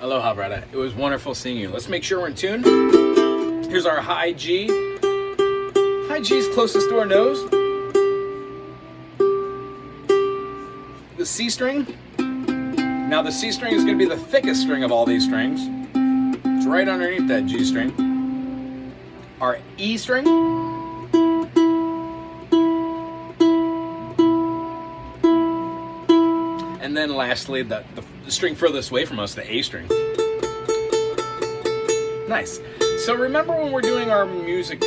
Aloha, brother. It was wonderful seeing you. Let's make sure we're in tune. Here's our high G. High G is closest to our nose. The C string. Now the C string is going to be the thickest string of all these strings. It's right underneath that G string. Our E string. And then lastly, the string furthest away from us, the A string. Nice. So remember when we're doing our music,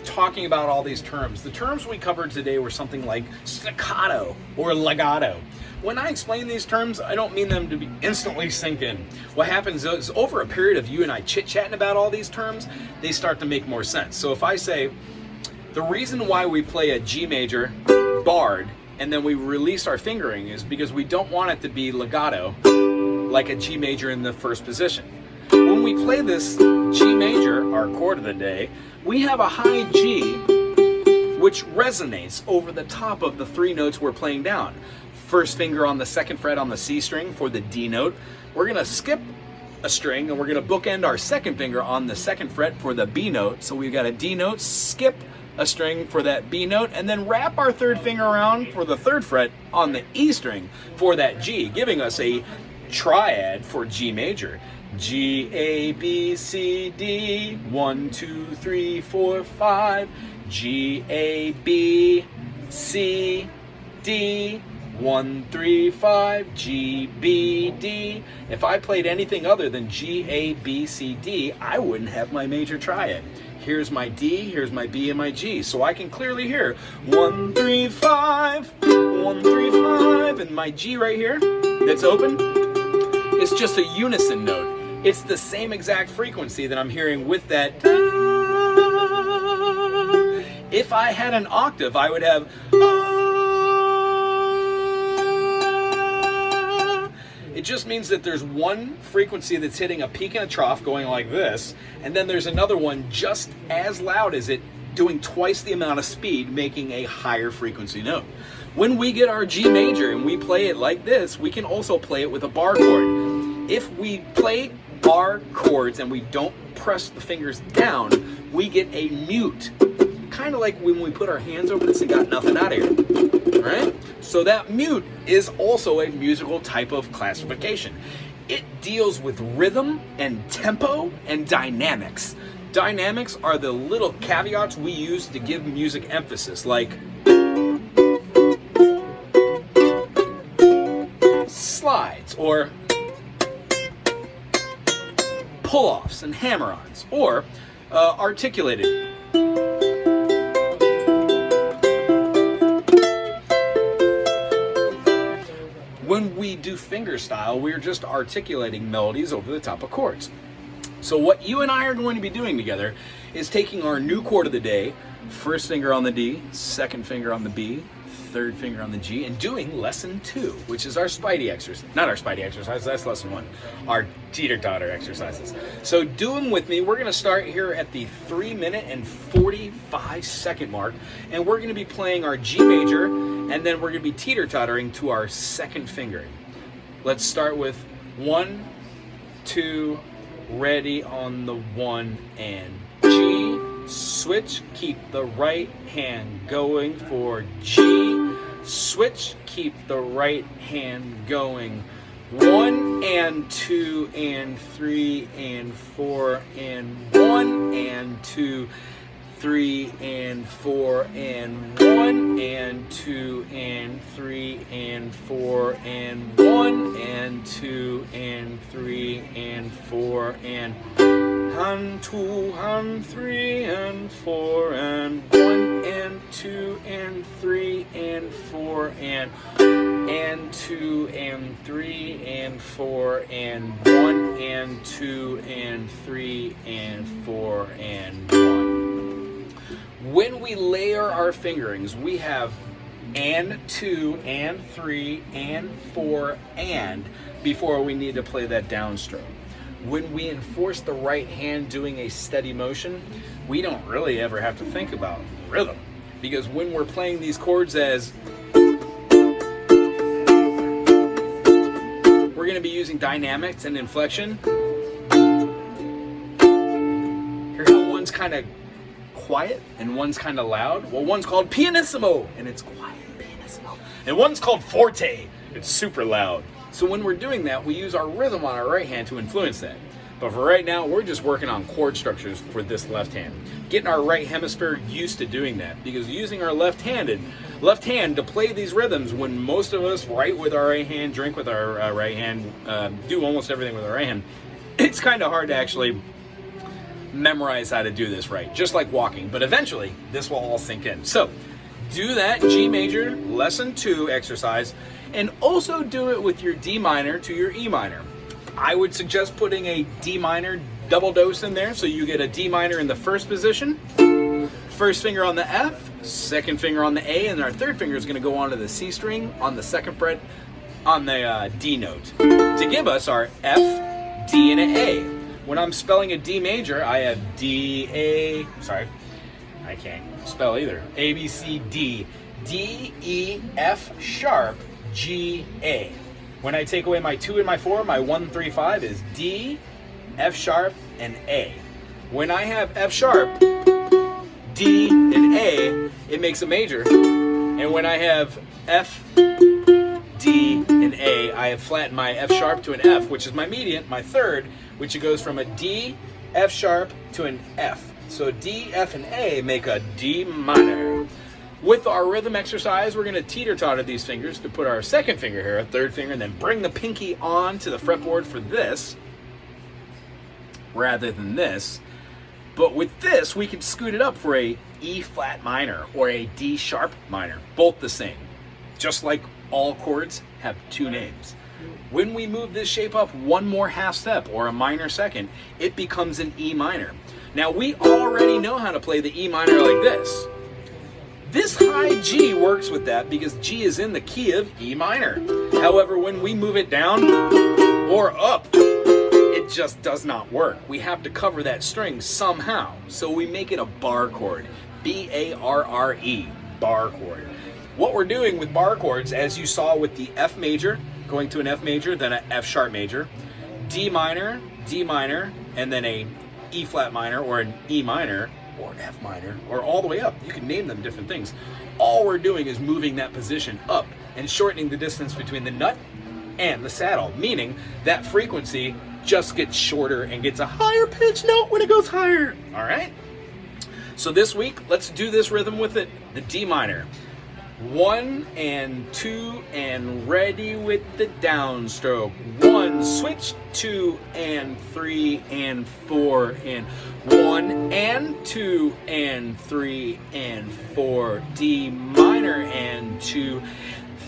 talking about all these terms, the terms we covered today were something like staccato or legato. When I explain these terms, I don't mean them to be instantly sink in. What happens is over a period of you and I chit-chatting about all these terms, they start to make more sense. So if I say, the reason why we play a G major barred and then we release our fingering is because we don't want it to be legato like a G major in the first position. When we play this G major, our chord of the day, we have a high G which resonates over the top of the three notes we're playing down. First finger on the second fret on the C string for the D note. We're gonna skip a string and we're gonna bookend our second finger on the second fret for the B note. So we've got a D note, skip a string for that B note, and then wrap our third finger around for the third fret on the E string for that G, giving us a triad for G major. G, A, B, C, D, 1, 2, 3, 4, 5. G, A, B, C, D, 1, 3, 5, G, B, D. If I played anything other than G, A, B, C, D, I wouldn't have my major triad. Here's my D, here's my B, and my G. So I can clearly hear 1, 3, 5, 1, 3, 5, and my G right here that's open, it's just a unison note. It's the same exact frequency that I'm hearing with that. If I had an octave, I would have. It just means that there's one frequency that's hitting a peak and a trough going like this, and then there's another one just as loud as it doing twice the amount of speed, making a higher frequency note. When we get our G major and we play it like this, we can also play it with a bar chord. If we play bar chords and we don't press the fingers down, we get a mute. Kind of like when we put our hands over this and got nothing out of here, right? So that mute is also a musical type of classification. It deals with rhythm and tempo and dynamics. Dynamics are the little caveats we use to give music emphasis, like slides or pull-offs and hammer-ons, or articulated. When we do finger style, we're just articulating melodies over the top of chords. So what you and I are going to be doing together is taking our new chord of the day, first finger on the D, second finger on the B, third finger on the G, and doing lesson 2, which is our Spidey exercise. Not our Spidey exercise, that's lesson 1. Our teeter-totter exercises. So do them with me. We're going to start here at the 3-minute and 45-second mark, and we're going to be playing our G major, and then we're going to be teeter-tottering to our second fingering. Let's start with 1, 2, ready on the 1 and G. Switch, keep the right hand going for G. Switch, keep the right hand going. 1 and 2 and 3 and 4 and 1 and 2, 3 and 4 and 1 and 2 and 3 and 4 and 1 and 2 and 3 and 4 and 2 and 3 and 4 and 1 and 2 and 3 and 4 and 2 and 3 and 4 and 1 and 2 and 3 and 4 and 1. When we layer our fingerings, we have and 2 and 3 and 4 and before we need to play that downstroke. When we enforce the right hand doing a steady motion, we don't really ever have to think about rhythm, because when we're playing these chords as, we're going to to be using dynamics and inflection. Hear how one's kind of quiet and one's kind of loud? Well, one's called pianissimo, and it's quiet, pianissimo. And one's called forte, it's super loud. So when we're doing that, we use our rhythm on our right hand to influence that. But for right now, we're just working on chord structures for this left hand. Getting our right hemisphere used to doing that, because using our left hand to play these rhythms, when most of us write with our right hand, drink with our right hand, do almost everything with our right hand, it's kind of hard to actually memorize how to do this right, just like walking. But eventually, this will all sink in. So do that G major lesson 2 exercise, and also do it with your D minor to your E minor. I would suggest putting a D minor double dose in there, so you get a D minor in the first position, first finger on the F, second finger on the A, and our third finger is going to go onto the C string on the second fret on the D note to give us our F, D, and an A. When I'm spelling a D major, I have D, A, sorry, I can't spell either, A, B, C, D, D, E, F sharp, G, A. When I take away my 2 and my 4, my 1, 3, 5 is D, F sharp, and A. When I have F sharp, D, and A, it makes a major. And when I have F, D, and A, I have flattened my F sharp to an F, which is my median, my third, which it goes from a D, F sharp, to an F. So D, F, and A make a D minor. With our rhythm exercise, we're going to teeter-totter these fingers to put our second finger here, a third finger, and then bring the pinky on to the fretboard for this, rather than this. But with this, we can scoot it up for a E flat minor or a D sharp minor, both the same. Just like all chords have 2 names. When we move this shape up one more half step or a minor second, it becomes an E minor. Now we already know how to play the E minor like this. This high G works with that because G is in the key of E minor. However, when we move it down or up, it just does not work. We have to cover that string somehow. So we make it a bar chord. B-A-R-R-E, bar chord. What we're doing with bar chords, as you saw with the F major, going to an F major, then an F sharp major, D minor, and then a E flat minor or an E minor, or F minor, or all the way up. You can name them different things. All we're doing is moving that position up and shortening the distance between the nut and the saddle, meaning that frequency just gets shorter and gets a higher pitch note when it goes higher. All right? So this week, let's do this rhythm with it, the D minor. 1 and 2 and ready with the downstroke. 1, switch, 2 and 3 and 4 and 1 and 2 and 3 and 4. D minor and 2,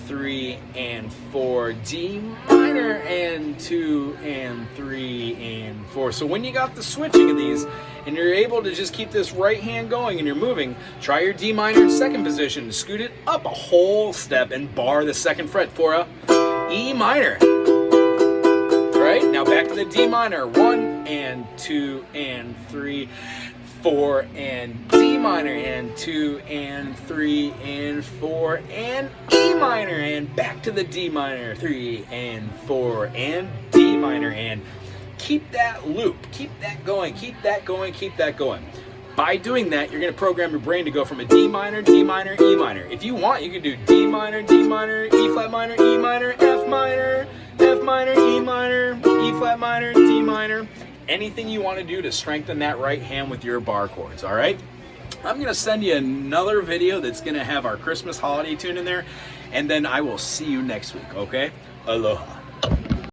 3 and 4. D minor and 2 and 3 and 4. So when you got the switching of these, and you're able to just keep this right hand going and you're moving, try your D minor in second position, scoot it up a whole step and bar the second fret for a E minor. Right? Now back to the D minor. 1 and 2 and 3, 4 and D minor and 2 and 3 and 4 and E minor, and back to the D minor. 3 and 4 and D minor, and keep that loop, keep that going, keep that going, keep that going. By doing that, you're going to program your brain to go from a D minor, E minor. If you want, you can do D minor, E flat minor, E minor, F minor, E minor, E flat minor, D minor. Anything you want to do to strengthen that right hand with your bar chords, all right? I'm going to send you another video that's going to have our Christmas holiday tune in there, and then I will see you next week, okay? Aloha.